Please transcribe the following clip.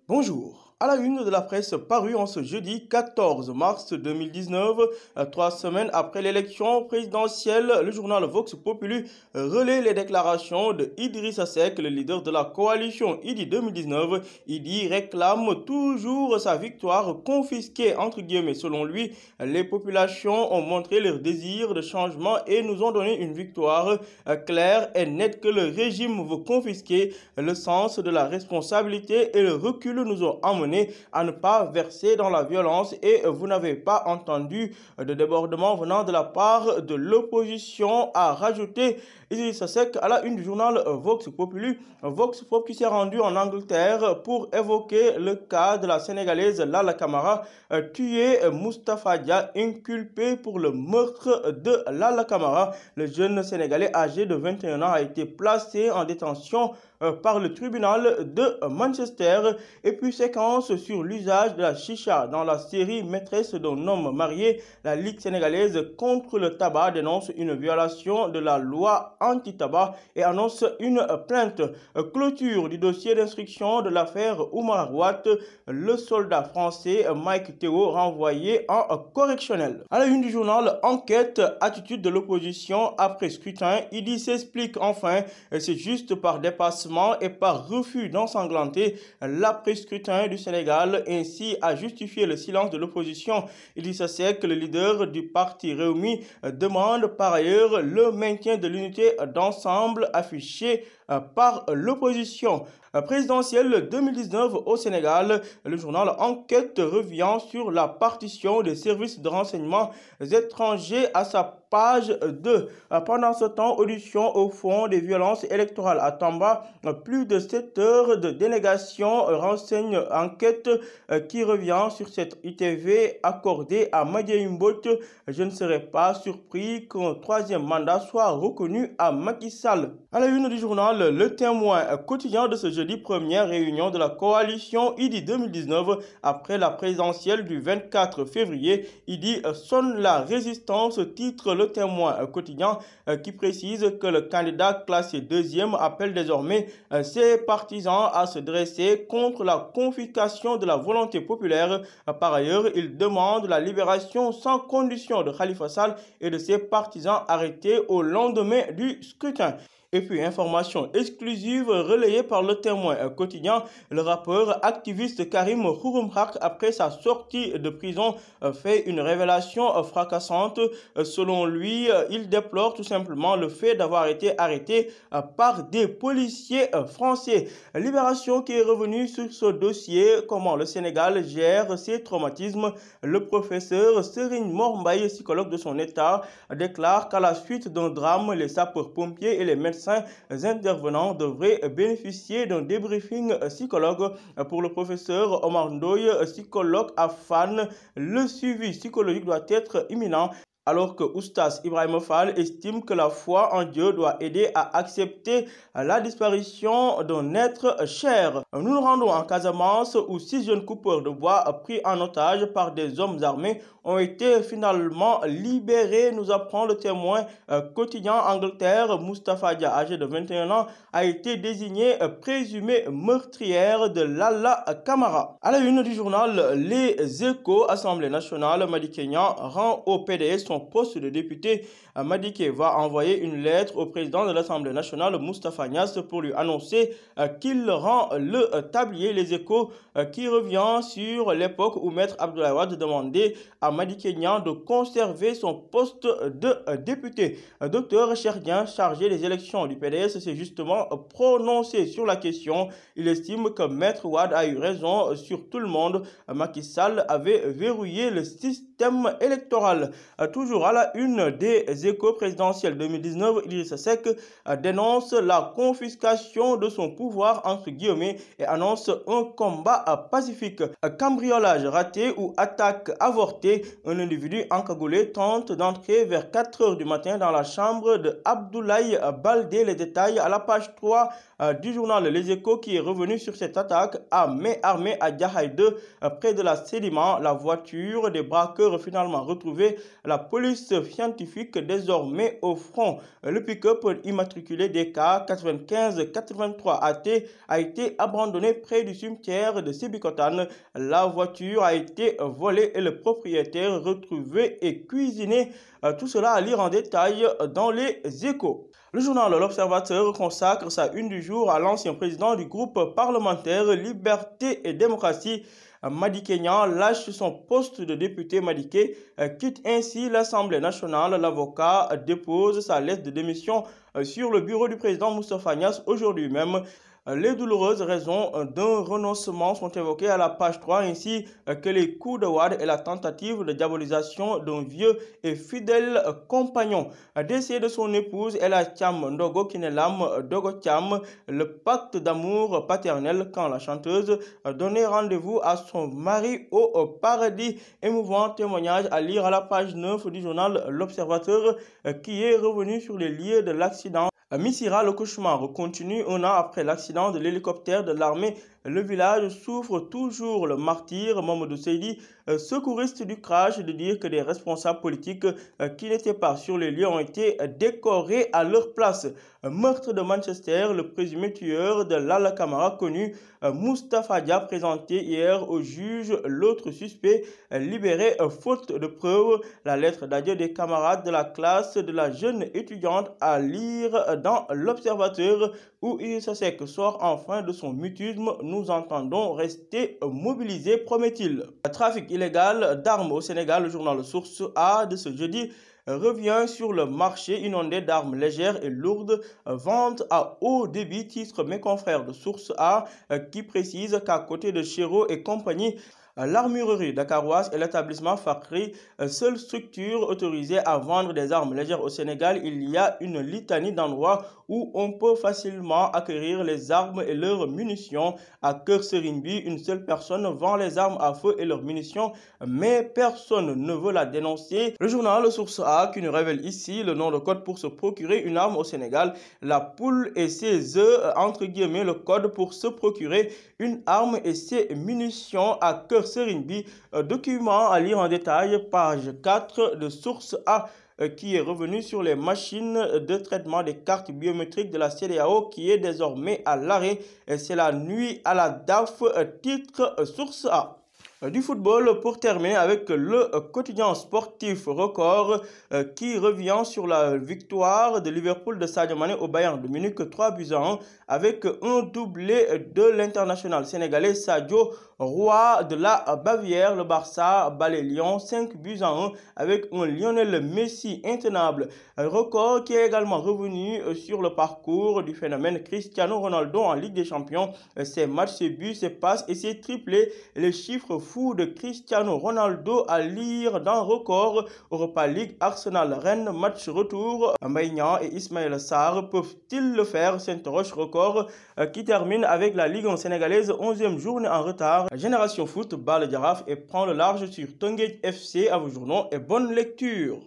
Bonjour. À la une de la presse parue en ce jeudi 14 mars 2019, 3 semaines après l'élection présidentielle, le journal Vox Populi relaie les déclarations de Idrissa Seck, le leader de la coalition IDI 2019. IDI réclame toujours sa victoire confisquée, entre guillemets. Selon lui, les populations ont montré leur désir de changement et nous ont donné une victoire claire et nette que le régime veut confisquer. Le sens de la responsabilité et le recul nous ont amenés à ne pas verser dans la violence et vous n'avez pas entendu de débordement venant de la part de l'opposition, a rajouté Idrissa Seck à la une du journal Vox Populi. Vox Pop qui s'est rendu en Angleterre pour évoquer le cas de la Sénégalaise Lalla Camara, tuée, Moustapha Dia inculpé pour le meurtre de Lalla Camara. Le jeune Sénégalais âgé de 21 ans a été placé en détention par le tribunal de Manchester. Et puis séquence sur l'usage de la chicha dans la série Maîtresse d'un homme marié. La Ligue sénégalaise contre le tabac dénonce une violation de la loi anti-tabac et annonce une plainte. Clôture du dossier d'instruction de l'affaire Oumar Watt, le soldat français Mike Théo renvoyé en correctionnel. À la une du journal Enquête, attitude de l'opposition après scrutin, Idi s'explique enfin, c'est juste par dépassement et par refus d'ensanglanter l'après-scrutin du Sénégal, ainsi à justifier le silence de l'opposition. Idrissa Seck, le leader du parti Rewmi, demande par ailleurs le maintien de l'unité d'ensemble affichée par l'opposition. Présidentielle 2019 au Sénégal, le journal Enquête revient sur la partition des services de renseignement étrangers à sa page 2. Pendant ce temps, audition au fond des violences électorales à Tamba, plus de 7 heures de délégation, renseigne Enquête qui revient sur cette ITV accordée à Madiaye Mbot. Je ne serais pas surpris qu'un troisième mandat soit reconnu à Macky Sall. À la une du journal Le Témoin quotidien de ce jeudi, première réunion de la coalition IDI 2019 après la présidentielle du 24 février. IDI sonne la résistance, titre Le Témoin quotidien qui précise que le candidat classé deuxième appelle désormais ses partisans à se dresser contre la confiscation de la volonté populaire. Par ailleurs, il demande la libération sans condition de Khalifa Sall et de ses partisans arrêtés au lendemain du scrutin. Et puis, information exclusive relayée par Le Témoin quotidien, le rappeur activiste Karim Xurum Xaq, après sa sortie de prison, fait une révélation fracassante. Selon lui, il déplore tout simplement le fait d'avoir été arrêté par des policiers français. Libération qui est revenue sur ce dossier, comment le Sénégal gère ses traumatismes. Le professeur Serigne Mor Mbaye, psychologue de son état, déclare qu'à la suite d'un drame, les sapeurs-pompiers et les médecins intervenants devraient bénéficier d'un débriefing psychologue. Pour le professeur Omar Ndoye, psychologue à Fan, le suivi psychologique doit être imminent, alors que Oustas Ibrahim Fall estime que la foi en Dieu doit aider à accepter la disparition d'un être cher. Nous nous rendons en Casamance où 6 jeunes coupeurs de bois pris en otage par des hommes armés ont été finalement libérés, nous apprend Le Témoin quotidien. Angleterre, Moustapha Dia, âgé de 21 ans, a été désigné présumé meurtrière de Lalla Camara. À la une du journal Les Échos, Assemblée nationale, Madické Niang rend au PDS son poste de député. Madické va envoyer une lettre au président de l'Assemblée nationale, Moustapha Niasse, pour lui annoncer qu'il rend le tablier. Les Échos qui revient sur l'époque où Maître Abdoulaye Wade demandait à Madické Niang de conserver son poste de député. Docteur Cherdien, chargé des élections du PDS, s'est justement prononcé sur la question. Il estime que Maître Wade a eu raison sur tout le monde. Macky Sall avait verrouillé le système électoral. Toujours à la une des Échos, présidentielles 2019, Idrissa Seck dénonce la confiscation de son pouvoir, entre guillemets, et annonce un combat pacifique. Cambriolage raté ou attaque avortée, un individu encagoulé tente d'entrer vers 4 heures du matin dans la chambre de Abdoulaye Baldé. Les détails à la page 3 du journal Les Échos qui est revenu sur cette attaque à main armée à Jahaï 2, près de la Sédiment. La voiture des braqueurs finalement retrouvée. La police scientifique désormais au front. Le pick-up immatriculé DK 9583 a été abandonné près du cimetière de Sébikotane. La voiture a été volée et le propriétaire retrouvé et cuisiné. Tout cela à lire en détail dans les Échos. Le journal L'Observateur consacre sa une du jour à l'ancien président du groupe parlementaire Liberté et Démocratie. Madické Niang lâche son poste de député. Madické quitte ainsi l'Assemblée nationale. L'avocat dépose sa lettre de démission sur le bureau du président Moustapha Niasse aujourd'hui même. Les douloureuses raisons d'un renoncement sont évoquées à la page 3, ainsi que les coups de Wade et la tentative de diabolisation d'un vieux et fidèle compagnon. Décès de son épouse Ella Thiam Ndogo Kinelam Dogo Thiam, le pacte d'amour paternel quand la chanteuse donnait rendez-vous à son mari au paradis. Émouvant témoignage à lire à la page 9 du journal L'Observateur qui est revenu sur les lieux de l'accident. Missira, le cauchemar continue un an après l'accident de l'hélicoptère de l'armée. Le village souffre toujours. Le martyr Mamadou Seydi, secouriste du crash, de dire que des responsables politiques qui n'étaient pas sur les lieux ont été décorés à leur place. Meurtre de Manchester, le présumé tueur de Lalla Camara connu, Moustapha Dia, présenté hier au juge. L'autre suspect libéré faute de preuves. La lettre d'adieu des camarades de la classe de la jeune étudiante à lire dans L'Observateur, où Idrissa Seck sort enfin de son mutisme. Nous entendons rester mobilisés, promet-il. Trafic illégal d'armes au Sénégal. Le journal Source A de ce jeudi revient sur le marché inondé d'armes légères et lourdes, vente à haut débit, titre mes confrères de Source A, qui précise qu'à côté de Chéreau et compagnie, l'armurerie dakaroise et l'établissement Fakri, seule structure autorisée à vendre des armes légères au Sénégal. Il y a une litanie d'endroits où on peut facilement acquérir les armes et leurs munitions. À Keur Serimbi, une seule personne vend les armes à feu et leurs munitions, mais personne ne veut la dénoncer. Le journal Source A qui nous révèle ici le nom de code pour se procurer une arme au Sénégal. La poule et ses œufs, entre guillemets, le code pour se procurer une arme et ses munitions à Keur Serimbi. Document à lire en détail, page 4 de Source A, qui est revenu sur les machines de traitement des cartes biométriques de la CEDEAO qui est désormais à l'arrêt. C'est la nuit à la DAF, titre Source A. Du football pour terminer avec le quotidien sportif Record qui revient sur la victoire de Liverpool de Sadio Mané au Bayern de Munich 3-1 avec un doublé de l'international sénégalais Sadio, roi de la Bavière. Le Barça bat les Lions 5-1 avec un Lionel Messi intenable. Record qui est également revenu sur le parcours du phénomène Cristiano Ronaldo en Ligue des Champions. Ses matchs, ses buts, ses passes et ses triplés, les chiffres fou de Cristiano Ronaldo à lire dans Record. Europa League, Arsenal, Rennes, match retour. Mbaye Niang et Ismaïla Sarr peuvent-ils le faire? S'interroge Record qui termine avec la Ligue sénégalaise, 11e journée en retard. Génération Foot bat le Jaraaf et prend le large sur Teungueth FC. À vos journaux et bonne lecture.